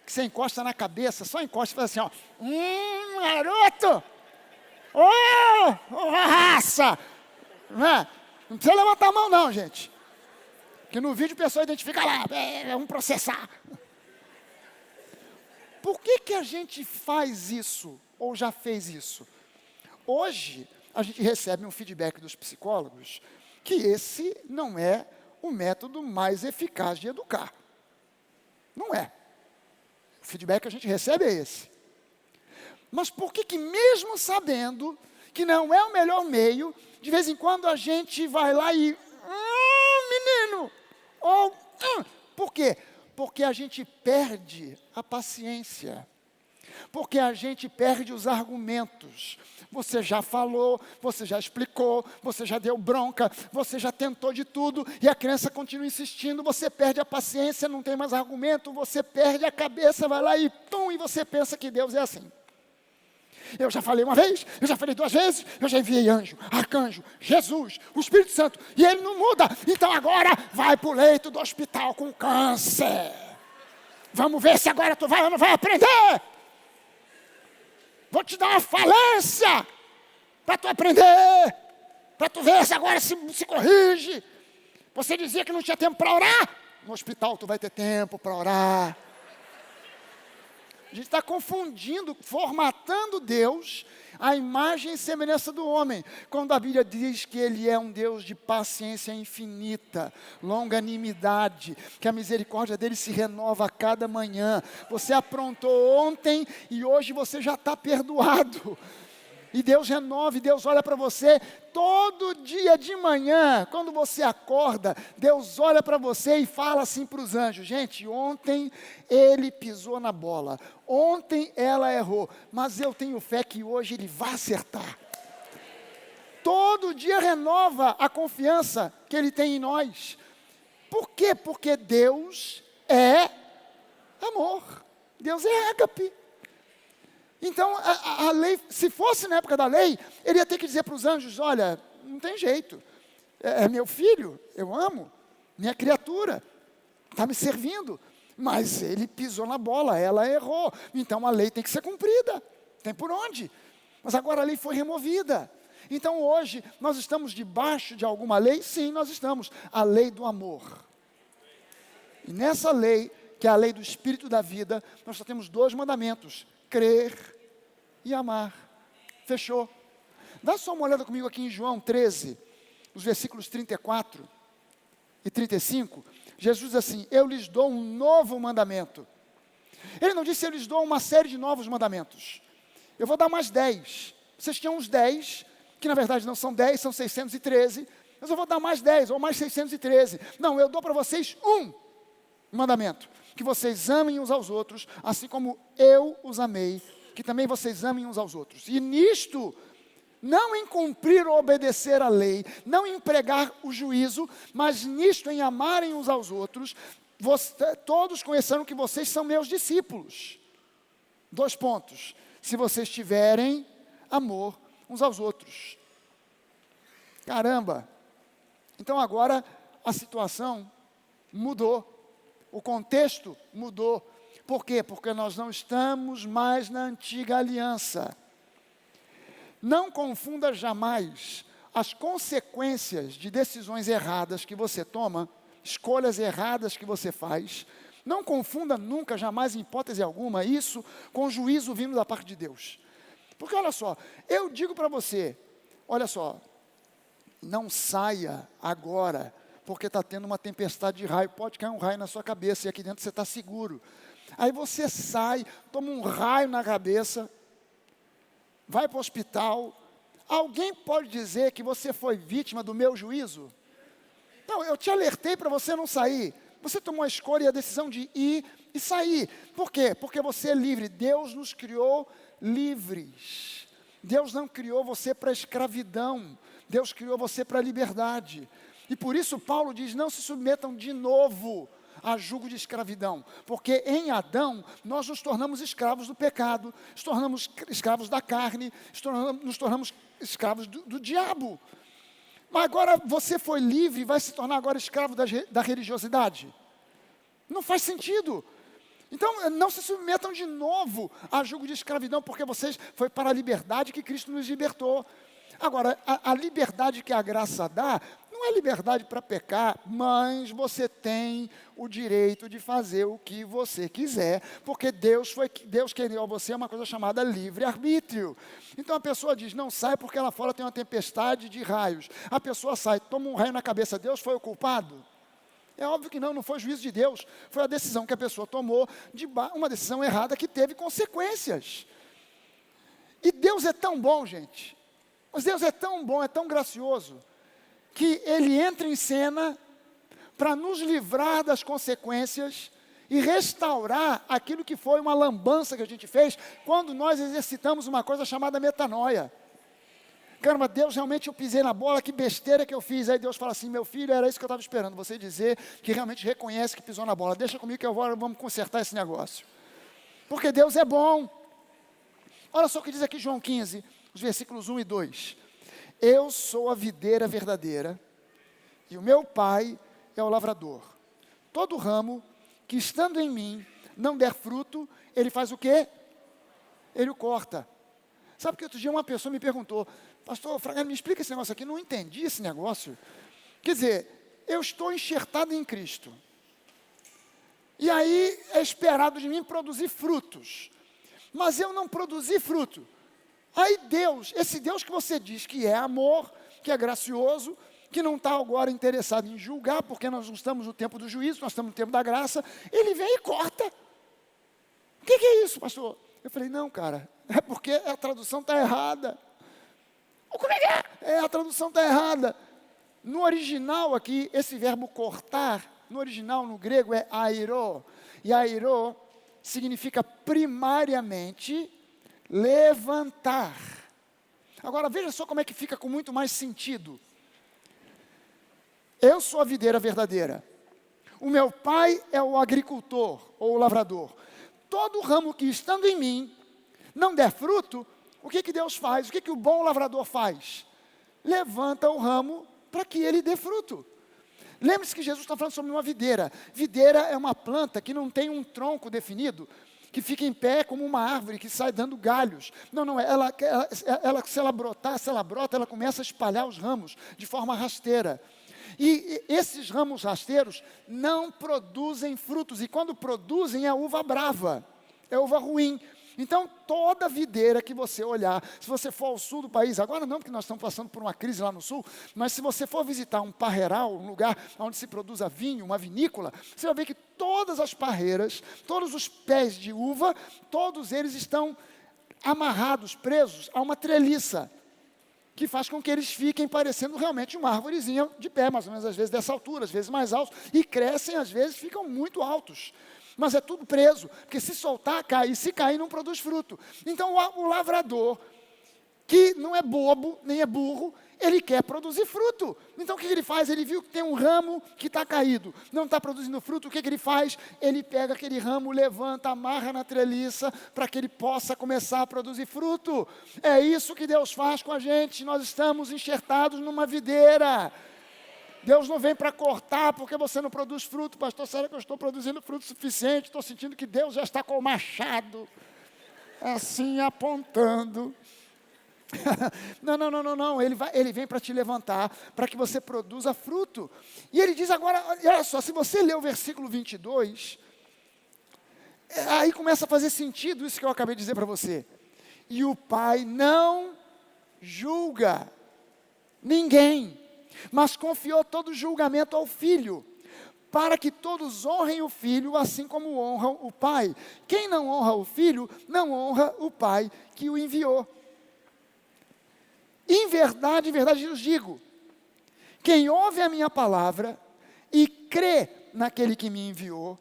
que você encosta na cabeça, só encosta e faz assim, ó, garoto, raça, não precisa levantar a mão não, gente, que no vídeo o pessoal identifica lá, vamos processar. Por que a gente faz isso, ou já fez isso? Hoje, a gente recebe um feedback dos psicólogos, que esse não é o método mais eficaz de educar. Não é. O feedback que a gente recebe é esse. Mas por que mesmo sabendo que não é o melhor meio, de vez em quando a gente vai lá e... menino! Ou... por quê? Porque a gente perde a paciência. Porque a gente perde os argumentos. Você já falou, você já explicou, você já deu bronca, você já tentou de tudo e a criança continua insistindo, você perde a paciência, não tem mais argumento, você perde a cabeça, vai lá e você pensa que Deus é assim. Eu já falei uma vez, eu já falei 2 vezes, eu já enviei anjo, arcanjo, Jesus, o Espírito Santo, e ele não muda. Então agora vai para o leito do hospital com câncer. Vamos ver se agora tu vai ou não vai aprender. Vou te dar uma falência para tu aprender, para tu ver se agora se corrige. Você dizia que não tinha tempo para orar? No hospital tu vai ter tempo para orar. A gente está confundindo, formatando Deus à imagem e semelhança do homem. Quando a Bíblia diz que Ele é um Deus de paciência infinita, longanimidade, que a misericórdia dEle se renova a cada manhã. Você aprontou ontem e hoje você já está perdoado. E Deus renova, e Deus olha para você todo dia de manhã, quando você acorda, Deus olha para você e fala assim para os anjos: gente, ontem ele pisou na bola, ontem ela errou, mas eu tenho fé que hoje ele vai acertar. Todo dia renova a confiança que ele tem em nós. Por quê? Porque Deus é amor, Deus é ágape. Então, a lei, se fosse na época da lei, ele ia ter que dizer para os anjos: olha, não tem jeito, é meu filho, eu amo, minha criatura, está me servindo, mas ele pisou na bola, ela errou, então a lei tem que ser cumprida, tem por onde, mas agora a lei foi removida. Então hoje, nós estamos debaixo de alguma lei? Sim, nós estamos, a lei do amor. E nessa lei, que é a lei do Espírito da vida, nós só temos 2 mandamentos: crer e amar. Fechou. Dá só uma olhada comigo aqui em João 13, os versículos 34 e 35. Jesus diz assim: eu lhes dou um novo mandamento. Ele não disse: eu lhes dou uma série de novos mandamentos. Eu vou dar mais 10. Vocês tinham uns 10, que na verdade não são 10, são 613. Mas eu vou dar mais 10 ou mais 613. Não, eu dou para vocês um mandamento: que vocês amem uns aos outros, assim como eu os amei, que também vocês amem uns aos outros. E nisto, não em cumprir ou obedecer a lei, não em pregar o juízo, mas nisto, em amarem uns aos outros, todos conhecerão que vocês são meus discípulos. 2 pontos: se vocês tiverem amor uns aos outros. Caramba! Então agora a situação mudou. O contexto mudou. Por quê? Porque nós não estamos mais na antiga aliança. Não confunda jamais as consequências de decisões erradas que você toma, escolhas erradas que você faz. Não confunda nunca, jamais, em hipótese alguma, isso com juízo vindo da parte de Deus. Porque olha só, eu digo para você, olha só, não saia agora, porque está tendo uma tempestade de raio, pode cair um raio na sua cabeça e aqui dentro você está seguro. Aí você sai, toma um raio na cabeça, vai para o hospital. Alguém pode dizer que você foi vítima do meu juízo? Não, eu te alertei para você não sair. Você tomou a escolha e a decisão de ir e sair. Por quê? Porque você é livre. Deus nos criou livres. Deus não criou você para escravidão. Deus criou você para a liberdade. E por isso Paulo diz: não se submetam de novo a jugo de escravidão, porque em Adão nós nos tornamos escravos do pecado, nos tornamos escravos da carne, nos tornamos escravos do diabo. Mas agora você foi livre e vai se tornar agora escravo da religiosidade? Não faz sentido. Então não se submetam de novo a jugo de escravidão, porque vocês foi para a liberdade que Cristo nos libertou. Agora, a liberdade que a graça dá, não é liberdade para pecar, mas você tem o direito de fazer o que você quiser, porque Deus criou a você uma coisa chamada livre-arbítrio. Então a pessoa diz: não sai porque lá fora tem uma tempestade de raios. A pessoa sai, toma um raio na cabeça, Deus foi o culpado? É óbvio que não foi juízo de Deus, foi a decisão que a pessoa tomou, uma decisão errada que teve consequências. E Deus é tão bom, gente, mas Deus é tão bom, é tão gracioso, que Ele entra em cena para nos livrar das consequências e restaurar aquilo que foi uma lambança que a gente fez quando nós exercitamos uma coisa chamada metanoia. Caramba, Deus, realmente eu pisei na bola, que besteira que eu fiz. Aí Deus fala assim: meu filho, era isso que eu estava esperando, você dizer que realmente reconhece que pisou na bola. Deixa comigo que vamos consertar esse negócio. Porque Deus é bom. Olha só o que diz aqui João 15, os versículos 1 e 2. Eu sou a videira verdadeira, e o meu pai é o lavrador. Todo ramo que estando em mim não der fruto, ele faz o quê? Ele o corta. Sabe que outro dia uma pessoa me perguntou: pastor Fraga, me explica esse negócio aqui, não entendi esse negócio. Quer dizer, eu estou enxertado em Cristo, e aí é esperado de mim produzir frutos. mas eu não produzi fruto. Aí Deus, esse Deus que você diz que é amor, que é gracioso, que não está agora interessado em julgar, porque nós não estamos no tempo do juízo, nós estamos no tempo da graça, ele vem e corta. O que é isso, pastor? Eu falei, não, cara, é porque a tradução está errada. Como é que é? A tradução está errada. No original aqui, esse verbo cortar, no original, no grego, é airo. E airo significa primariamente levantar. Agora, veja só como é que fica com muito mais sentido. Eu sou a videira verdadeira. O meu pai é o agricultor ou o lavrador. Todo ramo que estando em mim não der fruto, o que Deus faz? O que o bom lavrador faz? Levanta o ramo para que ele dê fruto. Lembre-se que Jesus está falando sobre uma videira. Videira é uma planta que não tem um tronco definido, que fica em pé como uma árvore, que sai dando galhos. Não, se ela brotar, se ela brota, ela começa a espalhar os ramos de forma rasteira. E esses ramos rasteiros não produzem frutos, e quando produzem é uva brava, é uva ruim. Então, toda videira que você olhar, se você for ao sul do país, agora não, porque nós estamos passando por uma crise lá no sul, mas se você for visitar um parreiral, um lugar onde se produza vinho, uma vinícola, você vai ver que todas as parreiras, todos os pés de uva, todos eles estão amarrados, presos a uma treliça, que faz com que eles fiquem parecendo realmente uma árvorezinha de pé, mais ou menos às vezes dessa altura, às vezes mais altos, e crescem, às vezes ficam muito altos. Mas é tudo preso, porque se soltar, cai, e se cair, não produz fruto. Então o lavrador, que não é bobo, nem é burro, ele quer produzir fruto. Então o que ele faz? Ele viu que tem um ramo que está caído, não está produzindo fruto, o que ele faz? Ele pega aquele ramo, levanta, amarra na treliça, para que ele possa começar a produzir fruto. É isso que Deus faz com a gente, nós estamos enxertados numa videira. Deus não vem para cortar porque você não produz fruto. Pastor, será que eu estou produzindo fruto suficiente? Estou sentindo que Deus já está com o machado, assim apontando. Não. Ele vem para te levantar, para que você produza fruto. E ele diz agora, olha só, se você ler o versículo 22, aí começa a fazer sentido isso que eu acabei de dizer para você. E o Pai não julga ninguém, mas confiou todo o julgamento ao Filho, para que todos honrem o Filho, assim como honram o Pai. Quem não honra o Filho, não honra o Pai que o enviou. Em verdade eu os digo, quem ouve a minha palavra e crê naquele que me enviou,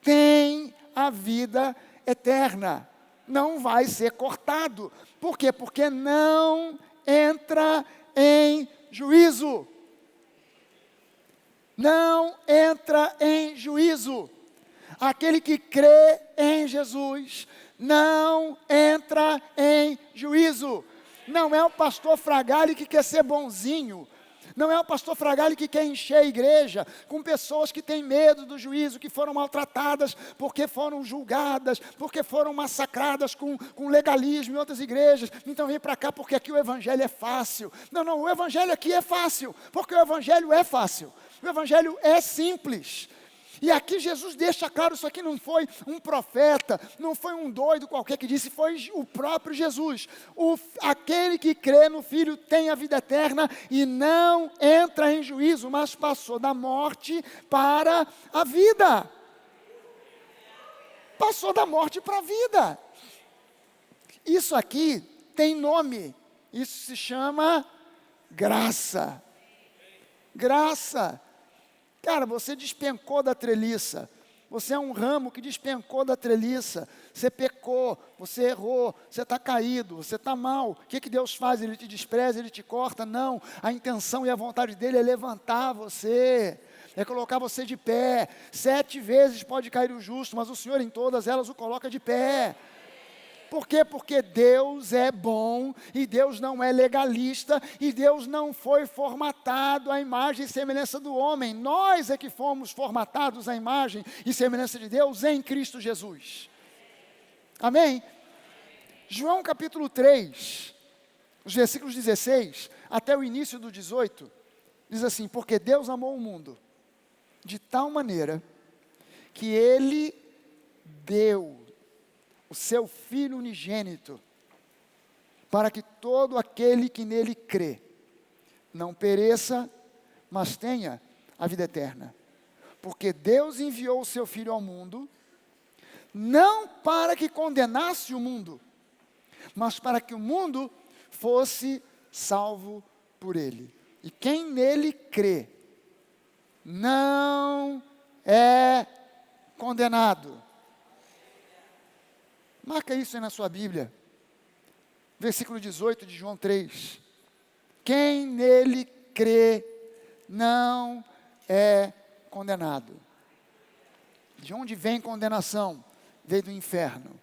tem a vida eterna, não vai ser cortado. Por quê? Porque não entra em juízo. Não entra em juízo. Aquele que crê em Jesus não entra em juízo. Não é o pastor Fragale que quer ser bonzinho. Não é o pastor Fragale que quer encher a igreja com pessoas que têm medo do juízo, que foram maltratadas porque foram julgadas, porque foram massacradas com legalismo em outras igrejas. Então vem para cá porque aqui o evangelho é fácil. Não, o evangelho aqui é fácil, porque o evangelho é fácil. O evangelho é simples. E aqui Jesus deixa claro, isso aqui não foi um profeta, não foi um doido qualquer que disse, foi o próprio Jesus. Aquele que crê no Filho tem a vida eterna e não entra em juízo, mas passou da morte para a vida. Passou da morte para a vida. Isso aqui tem nome, isso se chama graça. Graça. Cara, você despencou da treliça. Você é um ramo que despencou da treliça. Você pecou, você errou, você está caído, você está mal. O que Deus faz? Ele te despreza, Ele te corta? Não. A intenção e a vontade dEle é levantar você, é colocar você de pé. 7 vezes pode cair o justo, mas o Senhor em todas elas o coloca de pé. Por quê? Porque Deus é bom, e Deus não é legalista, e Deus não foi formatado à imagem e semelhança do homem. Nós é que fomos formatados à imagem e semelhança de Deus em Cristo Jesus. Amém? João capítulo 3, os versículos 16 até o início do 18, diz assim: porque Deus amou o mundo de tal maneira que Ele deu o seu Filho unigênito, para que todo aquele que nele crê não pereça, mas tenha a vida eterna. Porque Deus enviou o seu Filho ao mundo, não para que condenasse o mundo, mas para que o mundo fosse salvo por ele. E quem nele crê, não é condenado. Marca isso aí na sua Bíblia. Versículo 18 de João 3. Quem nele crê, não é condenado. De onde vem condenação? Vem do inferno.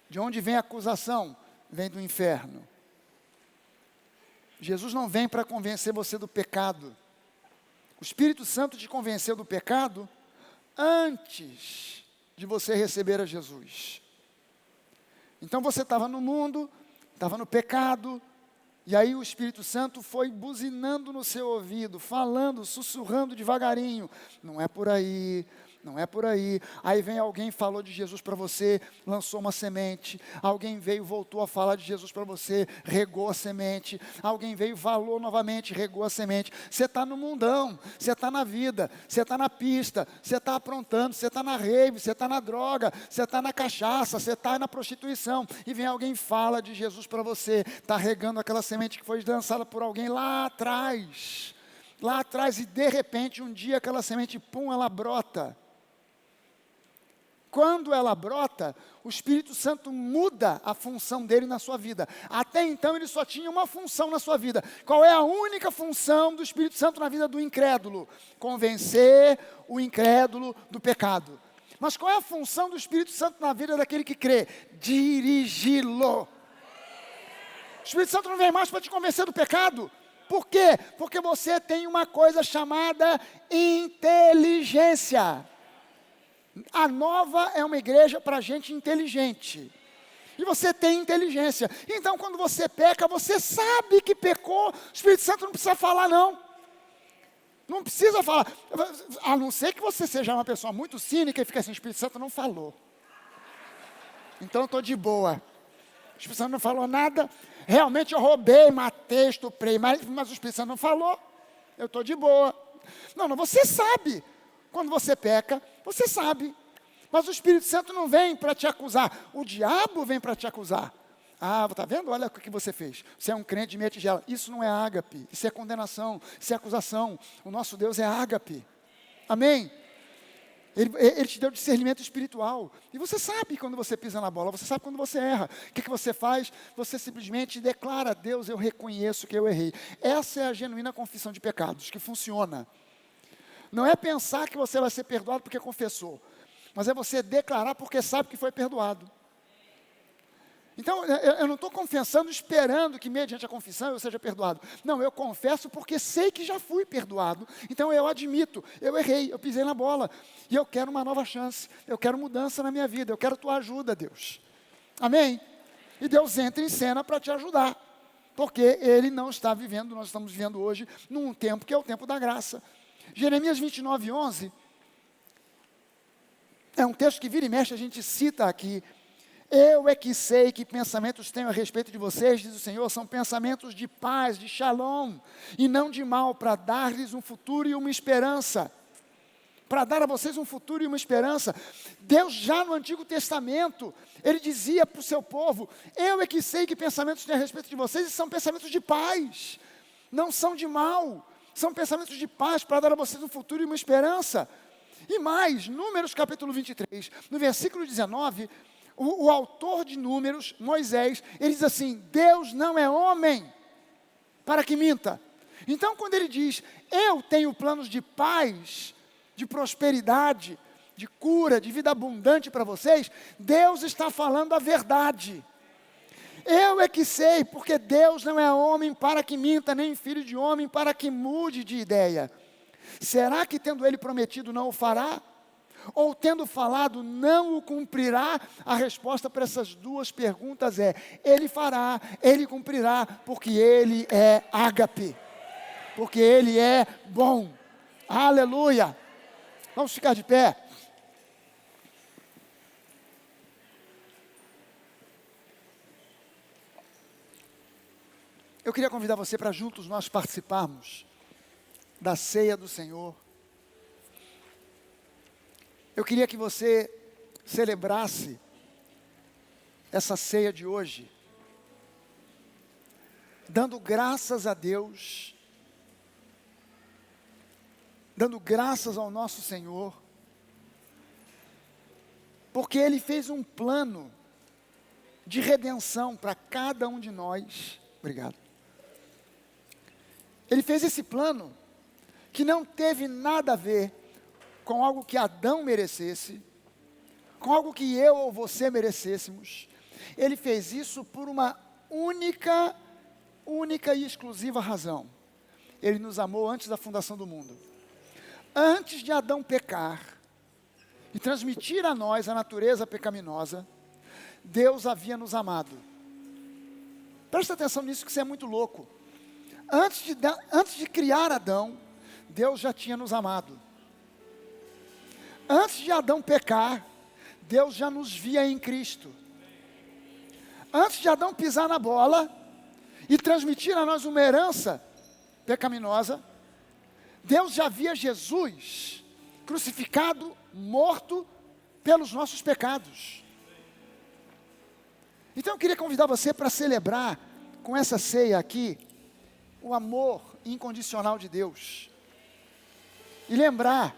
De onde vem acusação? Vem do inferno. Jesus não vem para convencer você do pecado. O Espírito Santo te convenceu do pecado antes de você receber a Jesus. Então você estava no mundo, estava no pecado, e aí o Espírito Santo foi buzinando no seu ouvido, falando, sussurrando devagarinho. Não é por aí, não é por aí. Aí vem alguém, falou de Jesus para você, lançou uma semente. Alguém veio, voltou a falar de Jesus para você, regou a semente. Alguém veio, falou novamente, regou a semente. Você está no mundão, você está na vida, você está na pista, você está aprontando, você está na rave, você está na droga, você está na cachaça, você está na prostituição. E vem alguém, fala de Jesus para você, está regando aquela semente que foi lançada por alguém lá atrás. Lá atrás, e de repente, um dia aquela semente, pum, ela brota. Quando ela brota, o Espírito Santo muda a função dele na sua vida. Até então ele só tinha uma função na sua vida. Qual é a única função do Espírito Santo na vida do incrédulo? Convencer o incrédulo do pecado. Mas qual é a função do Espírito Santo na vida daquele que crê? Dirigi-lo. O Espírito Santo não vem mais para te convencer do pecado. Por quê? Porque você tem uma coisa chamada inteligência. A Nova é uma igreja para gente inteligente. E você tem inteligência. Então, quando você peca, você sabe que pecou. O Espírito Santo não precisa falar, não. Não precisa falar. A não ser que você seja uma pessoa muito cínica e fique assim, o Espírito Santo não falou. Então, eu estou de boa. O Espírito Santo não falou nada. Realmente eu roubei, matei, estuprei, mas o Espírito Santo não falou. Eu estou de boa. Não, você sabe. Quando você peca, você sabe. Mas o Espírito Santo não vem para te acusar. O diabo vem para te acusar. Ah, está vendo? Olha o que você fez. Você é um crente de meia tigela. Isso não é ágape. Isso é condenação. Isso é acusação. O nosso Deus é ágape. Amém? Ele te deu discernimento espiritual. E você sabe quando você pisa na bola. Você sabe quando você erra. O que você faz? Você simplesmente declara a Deus, eu reconheço que eu errei. Essa é a genuína confissão de pecados, que funciona. Não é pensar que você vai ser perdoado porque confessou, mas é você declarar porque sabe que foi perdoado. Então, eu não estou confessando esperando que mediante a confissão eu seja perdoado. Não, eu confesso porque sei que já fui perdoado. Então, eu admito, eu errei, eu pisei na bola. E eu quero uma nova chance, eu quero mudança na minha vida, eu quero tua ajuda, Deus. Amém? E Deus entra em cena para te ajudar. Porque Ele não está vivendo, nós estamos vivendo hoje num tempo que é o tempo da graça. Jeremias 29, 11, é um texto que vira e mexe, a gente cita aqui. Eu é que sei que pensamentos tenho a respeito de vocês, diz o Senhor, são pensamentos de paz, de shalom, e não de mal, para dar-lhes um futuro e uma esperança. Para dar a vocês um futuro e uma esperança. Deus já no Antigo Testamento, Ele dizia para o seu povo, eu é que sei que pensamentos tenho a respeito de vocês, e são pensamentos de paz, não são de mal. São pensamentos de paz para dar a vocês um futuro e uma esperança. E mais, Números capítulo 23, no versículo 19, o autor de Números, Moisés, ele diz assim, Deus não é homem para que minta. Então quando ele diz, eu tenho planos de paz, de prosperidade, de cura, de vida abundante para vocês, Deus está falando a verdade. Eu é que sei, porque Deus não é homem para que minta, nem filho de homem para que mude de ideia. Será que tendo Ele prometido não o fará? Ou tendo falado não o cumprirá? A resposta para essas duas perguntas é, Ele fará, Ele cumprirá, porque Ele é ágape. Porque Ele é bom. Aleluia. Vamos ficar de pé. Eu queria convidar você para juntos nós participarmos da ceia do Senhor. Eu queria que você celebrasse essa ceia de hoje, dando graças a Deus, dando graças ao nosso Senhor, porque Ele fez um plano de redenção para cada um de nós. Obrigado. Ele fez esse plano que não teve nada a ver com algo que Adão merecesse, com algo que eu ou você merecêssemos. Ele fez isso por uma única e exclusiva razão. Ele nos amou antes da fundação do mundo. Antes de Adão pecar e transmitir a nós a natureza pecaminosa, Deus havia nos amado. Presta atenção nisso, que isso é muito louco. Antes de criar Adão, Deus já tinha nos amado. Antes de Adão pecar, Deus já nos via em Cristo. Antes de Adão pisar na bola e transmitir a nós uma herança pecaminosa, Deus já via Jesus crucificado, morto pelos nossos pecados. Então eu queria convidar você para celebrar com essa ceia aqui o amor incondicional de Deus. E lembrar,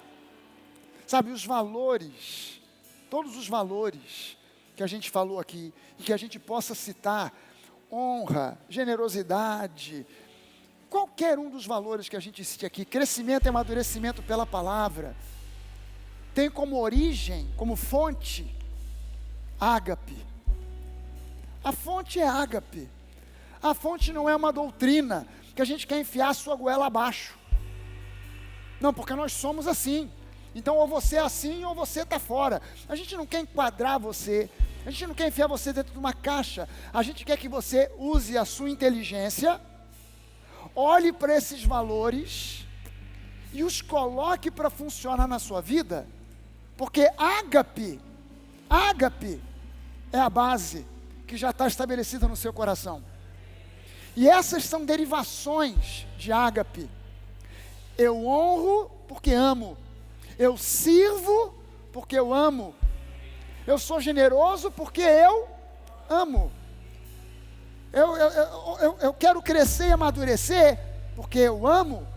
sabe, os valores, todos os valores que a gente falou aqui, e que a gente possa citar: honra, generosidade, qualquer um dos valores que a gente cite aqui, crescimento e amadurecimento pela palavra, tem como origem, como fonte, ágape. A fonte é ágape. A fonte não é uma doutrina que a gente quer enfiar a sua goela abaixo. Não, porque nós somos assim. Então ou você é assim ou você está fora. A gente não quer enquadrar você. A gente não quer enfiar você dentro de uma caixa. A gente quer que você use a sua inteligência, olhe para esses valores e os coloque para funcionar na sua vida. Porque ágape é a base que já está estabelecida no seu coração. E essas são derivações de ágape. Eu honro porque amo. Eu sirvo porque eu amo. Eu sou generoso porque eu amo. Eu quero crescer e amadurecer porque eu amo.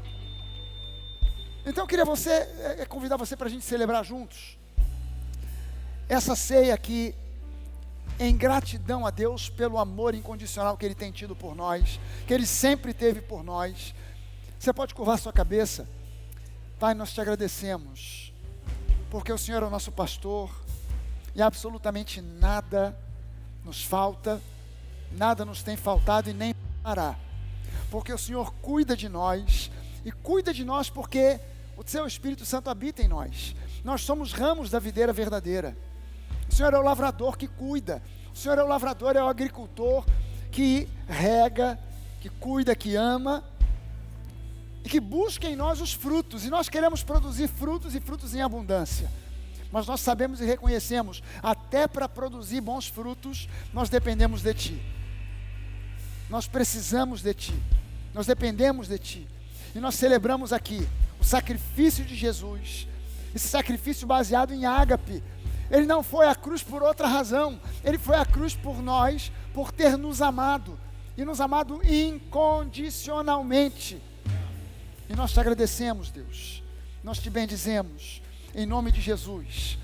Então eu queria convidar você para a gente celebrar juntos essa ceia aqui, em gratidão a Deus pelo amor incondicional que Ele tem tido por nós, que Ele sempre teve por nós. Você pode curvar sua cabeça. Pai, nós te agradecemos, porque o Senhor é o nosso pastor, e absolutamente nada nos falta, nada nos tem faltado e nem fará, porque o Senhor cuida de nós, e cuida de nós porque o Seu Espírito Santo habita em nós. Nós somos ramos da videira verdadeira. O Senhor é o lavrador que cuida. O Senhor é o lavrador, é o agricultor que rega, que cuida, que ama e que busca em nós os frutos. E nós queremos produzir frutos e frutos em abundância. Mas nós sabemos e reconhecemos, até para produzir bons frutos, nós dependemos de Ti. Nós precisamos de Ti. Nós dependemos de Ti. E nós celebramos aqui o sacrifício de Jesus. Esse sacrifício baseado em ágape. Ele não foi à cruz por outra razão. Ele foi à cruz por nós, por ter nos amado. E nos amado incondicionalmente. E nós te agradecemos, Deus. Nós te bendizemos, em nome de Jesus.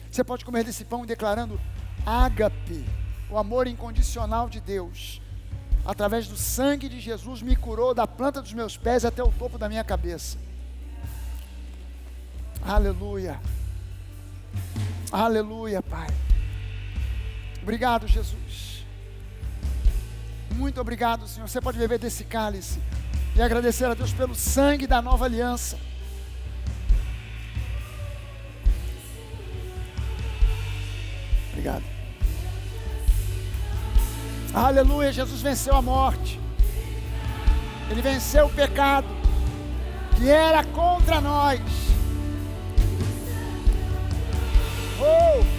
Você pode comer desse pão declarando ágape, o amor incondicional de Deus. Através do sangue de Jesus me curou da planta dos meus pés até o topo da minha cabeça. Aleluia. Aleluia, Pai. Obrigado, Jesus. Muito obrigado, Senhor. Você pode beber desse cálice e agradecer a Deus pelo sangue da nova aliança. Obrigado. Aleluia, Jesus venceu a morte. Ele venceu o pecado que era contra nós. Oh!